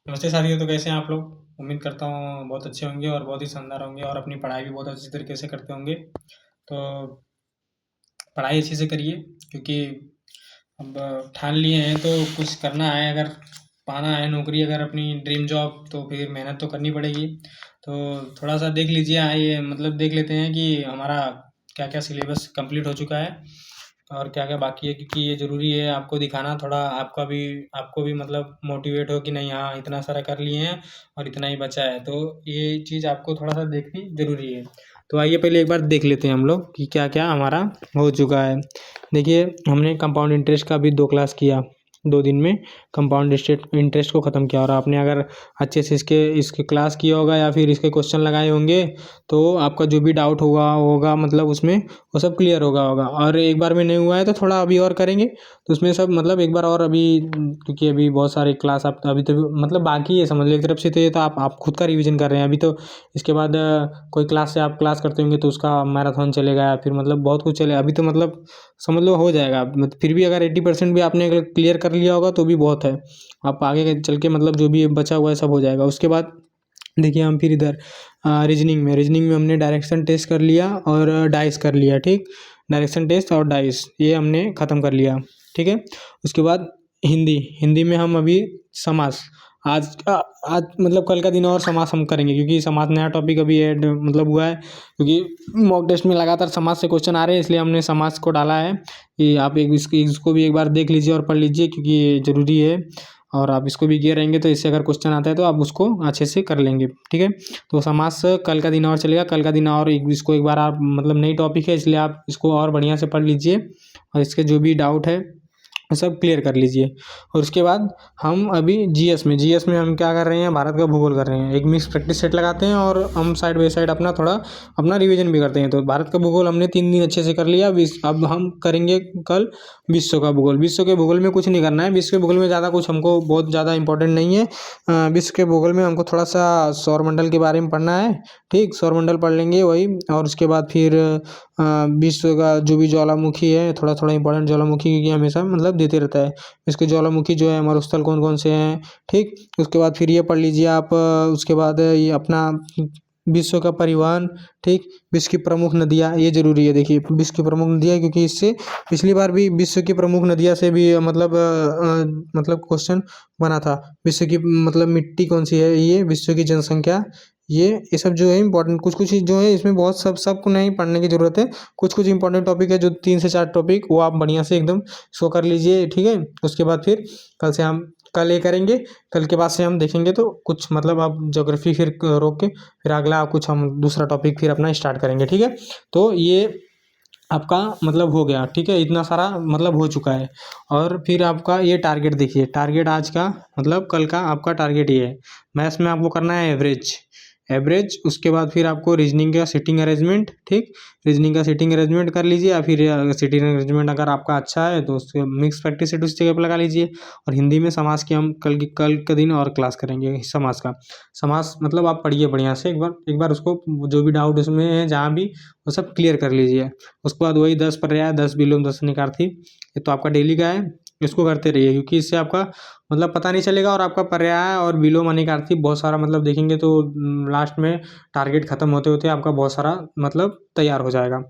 नमस्ते साथियों, तो कैसे हैं आप लोग। उम्मीद करता हूँ बहुत अच्छे होंगे और बहुत ही शानदार होंगे और अपनी पढ़ाई भी बहुत अच्छी तरीके से करते होंगे। तो पढ़ाई अच्छे से करिए, क्योंकि अब ठान लिए हैं तो कुछ करना है। अगर पाना है नौकरी, अगर अपनी ड्रीम जॉब, तो फिर मेहनत तो करनी पड़ेगी। तो थोड़ा सा देख लीजिए, आइए मतलब देख लेते हैं कि हमारा क्या क्या सिलेबस कंप्लीट हो चुका है और क्या क्या बाकी है, क्योंकि ये ज़रूरी है आपको दिखाना। थोड़ा आपको भी मतलब मोटिवेट हो कि नहीं, हाँ इतना सारा कर लिए हैं और इतना ही बचा है, तो ये चीज़ आपको थोड़ा सा देखनी ज़रूरी है। तो आइए पहले एक बार देख लेते हैं हम लोग कि क्या क्या हमारा हो चुका है। देखिए, हमने कंपाउंड इंटरेस्ट का भी 2 क्लास किया, 2 दिन में कंपाउंड इंटरेस्ट को ख़त्म किया। और आपने अगर अच्छे से इसके क्लास किया होगा या फिर इसके क्वेश्चन लगाए होंगे, तो आपका जो भी डाउट होगा मतलब उसमें वो सब क्लियर होगा। और एक बार में नहीं हुआ है तो थोड़ा अभी और करेंगे, तो उसमें सब मतलब एक बार और अभी, क्योंकि अभी बहुत सारे क्लास आप अभी तो मतलब बाकी है समझ लो एक तरफ से। तो ये तो आप खुद का रिवीजन कर रहे हैं अभी तो। इसके बाद कोई क्लास से आप क्लास करते होंगे तो उसका मैराथन चलेगा या फिर मतलब बहुत कुछ चलेगा। अभी तो मतलब समझ लो हो जाएगा। फिर भी अगर 80% भी आपने अगर क्लियर कर लिया होगा तो भी बहुत है। आप आगे चल के मतलब जो भी बचा हुआ है सब हो जाएगा। उसके बाद देखिए, हम फिर इधर रीजनिंग में हमने डायरेक्शन टेस्ट कर लिया और डाइस कर लिया। ठीक, डायरेक्शन टेस्ट और डाइस ये हमने ख़त्म कर लिया। ठीक है। उसके बाद हिंदी में हम अभी समास, आज का आज मतलब कल का दिन और समास हम करेंगे, क्योंकि समास नया टॉपिक अभी ऐड मतलब हुआ है। क्योंकि मॉक टेस्ट में लगातार समास से क्वेश्चन आ रहे हैं, इसलिए हमने समास को डाला है कि आप इसको भी एक बार देख लीजिए और पढ़ लीजिए, क्योंकि ये ज़रूरी है। और आप इसको भी किए रहेंगे तो इससे अगर क्वेश्चन आता है तो आप उसको अच्छे से कर लेंगे। ठीक है। तो समास कल का दिन और चलेगा, कल का दिन और इसको एक बार आप मतलब नई टॉपिक है, इसलिए आप इसको और बढ़िया से पढ़ लीजिए और इसके जो भी डाउट है वो सब क्लियर कर लीजिए। और उसके बाद हम अभी जीएस में हम क्या कर रहे हैं, भारत का भूगोल कर रहे हैं। एक मिक्स प्रैक्टिस सेट लगाते हैं और हम साइड बाई साइड अपना थोड़ा अपना रिवीजन भी करते हैं। तो भारत का भूगोल हमने 3 दिन अच्छे से कर लिया। अब हम करेंगे कल विश्व का भूगोल। विश्व के भूगोल में कुछ नहीं करना है, विश्व के भूगोल में ज़्यादा कुछ हमको बहुत ज़्यादा इंपॉर्टेंट नहीं है। विश्व के भूगोल में हमको थोड़ा सा सौरमंडल के बारे में पढ़ना है। ठीक, सौरमंडल पढ़ लेंगे वही। और उसके बाद फिर विश्व का जो भी ज्वालामुखी है, थोड़ा थोड़ा इंपॉर्टेंट ज्वालामुखी, क्योंकि हमेशा मतलब देते रहता है। इसके ज्वालामुखी जो है मरुस्थल कौन कौन से हैं। ठीक, उसके बाद फिर ये पढ़ लीजिए आप। उसके बाद ये अपना विश्व का परिवहन। ठीक, विश्व की प्रमुख नदियाँ, ये जरूरी है। देखिए, विश्व की प्रमुख नदियाँ, क्योंकि इससे पिछली बार भी विश्व की प्रमुख नदियाँ से भी मतलब क्वेश्चन बना था। विश्व की मतलब मिट्टी कौन सी है, ये विश्व की जनसंख्या, ये सब जो है इंपॉर्टेंट कुछ कुछ जो है इसमें बहुत सबको नहीं पढ़ने की जरूरत है। कुछ कुछ इंपॉर्टेंट टॉपिक है जो 3 से 4 टॉपिक, वो आप बढ़िया से एकदम शो कर लीजिए। ठीक है। उसके बाद फिर कल ये करेंगे। कल के बाद से हम देखेंगे तो कुछ मतलब आप ज्योग्राफी फिर रोक के फिर अगला कुछ हम दूसरा टॉपिक फिर अपना स्टार्ट करेंगे। ठीक है। तो ये आपका मतलब हो गया। ठीक है, इतना सारा मतलब हो चुका है। और फिर आपका ये टारगेट देखिए, टारगेट आज का मतलब कल का आपका टारगेट ये है। मैथ्स में आपको करना है एवरेज। उसके बाद फिर आपको रीजनिंग का सीटिंग अरेंजमेंट। ठीक, रीजनिंग का सीटिंग अरेंजमेंट कर लीजिए, या फिर सीटिंग अरेंजमेंट अगर आपका अच्छा है तो उसके मिक्स प्रैक्टिस सेट उस जगह पर लगा लीजिए। और हिंदी में समास की हम कल के दिन और क्लास करेंगे समास का। समास मतलब आप पढ़िए बढ़िया से एक बार उसको, जो भी डाउट उसमें है जहाँ भी, वो सब क्लियर कर लीजिए। उसके बाद वही 10 पर्याय, 10 विलोम, 10 निकार्थी, ये तो आपका डेली का है। इसको करते रहिए, क्योंकि इससे आपका मतलब पता नहीं चलेगा और आपका पर्याय और विलोम अनिकार्थी बहुत सारा मतलब देखेंगे तो लास्ट में टारगेट खत्म होते होते आपका बहुत सारा मतलब तैयार हो जाएगा।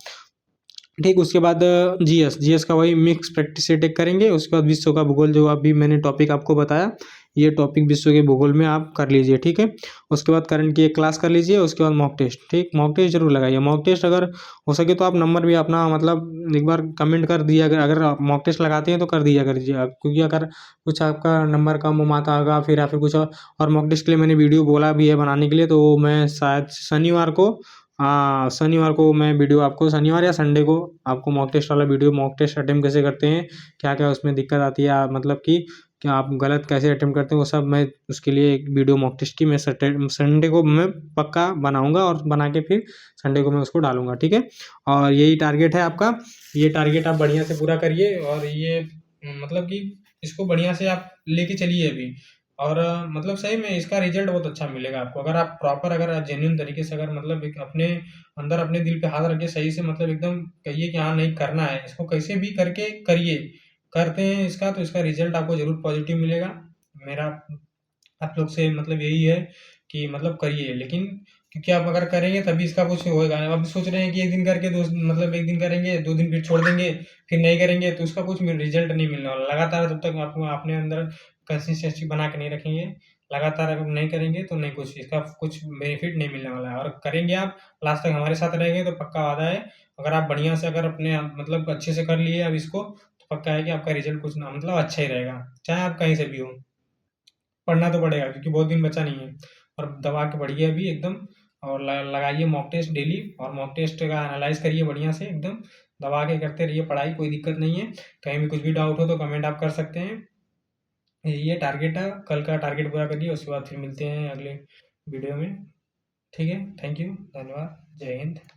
ठीक, उसके बाद जीएस का वही मिक्स प्रैक्टिस सेट एक करेंगे। उसके बाद विश्व का भूगोल, जो अभी मैंने टॉपिक आपको बताया, ये टॉपिक विश्व के भूगोल में आप कर लीजिए। ठीक है। उसके बाद करंट की एक क्लास कर लीजिए। उसके बाद मॉक टेस्ट। ठीक, मॉक टेस्ट जरूर लगाइए। मॉक टेस्ट अगर हो सके तो आप नंबर भी अपना मतलब एक बार कमेंट कर दिया, अगर आप मॉक टेस्ट लगाते हैं तो कर दिया करिए आप, क्योंकि अगर कुछ आपका नंबर कम उम आता होगा फिर या फिर कुछ और मॉक टेस्ट के लिए मैंने वीडियो बोला भी है बनाने के लिए, तो वो मैं शायद शनिवार को, हाँ शनिवार को मैं वीडियो आपको, शनिवार या संडे को आपको मॉक टेस्ट वाला वीडियो, मॉक टेस्ट अटेम्प्ट कैसे करते हैं, क्या क्या उसमें दिक्कत आती है, मतलब कि क्या आप गलत कैसे अटेम्प्ट करते हैं, वो सब मैं उसके लिए एक वीडियो मॉक टेस्ट की मैं संडे को मैं पक्का बनाऊंगा और बना के फिर संडे को मैं उसको डालूंगा। ठीक है। और यही टारगेट है आपका। ये टारगेट आप बढ़िया से पूरा करिए और ये मतलब कि इसको बढ़िया से आप लेके चलिए अभी। और मतलब सही में इसका रिजल्ट बहुत अच्छा मिलेगा आपको, अगर आप प्रॉपर, अगर जेन्युइन तरीके से, अगर मतलब एक अपने अंदर अपने दिल पे हाथ रख के सही से मतलब एकदम कहिए कि हाँ नहीं करना है इसको, कैसे भी करके करिए। करते हैं इसका तो इसका रिजल्ट आपको जरूर पॉजिटिव मिलेगा। मेरा आप लोग से मतलब यही है कि मतलब करिए, लेकिन क्योंकि आप अगर करेंगे तभी इसका कुछ होएगा। अब सोच रहे हैं कि एक दिन करके मतलब एक दिन करेंगे, 2 दिन फिर छोड़ देंगे, फिर नहीं करेंगे, तो उसका कुछ रिजल्ट नहीं मिलने वाला। लगातार जब तक आपको अपने अंदर कंसिस्टेंसी बना के नहीं रखेंगे, लगातार अगर नहीं करेंगे तो नहीं, कुछ इसका कुछ बेनिफिट नहीं मिलने वाला है। और करेंगे आप, लास्ट तक हमारे साथ रहेंगे तो पक्का वादा है, अगर आप बढ़िया से अगर अपने आप मतलब अच्छे से कर लिए अब इसको, तो पक्का है कि आपका रिजल्ट कुछ ना मतलब अच्छा ही रहेगा, चाहे आप कहीं से भी हो। पढ़ना तो पड़ेगा क्योंकि बहुत दिन बचा नहीं है, और दबा के पढ़िए अभी एकदम। और लगाइए मॉक टेस्ट डेली, और मॉक टेस्ट का एनालाइज करिए बढ़िया से एकदम, दबा के करते रहिए पढ़ाई, कोई दिक्कत नहीं है। कहीं भी कुछ भी डाउट हो तो कमेंट आप कर सकते हैं। ये टारगेट है, कल का टारगेट पूरा करिए, उसके बाद फिर मिलते हैं अगले वीडियो में। ठीक है, थैंक यू, धन्यवाद, जय हिंद।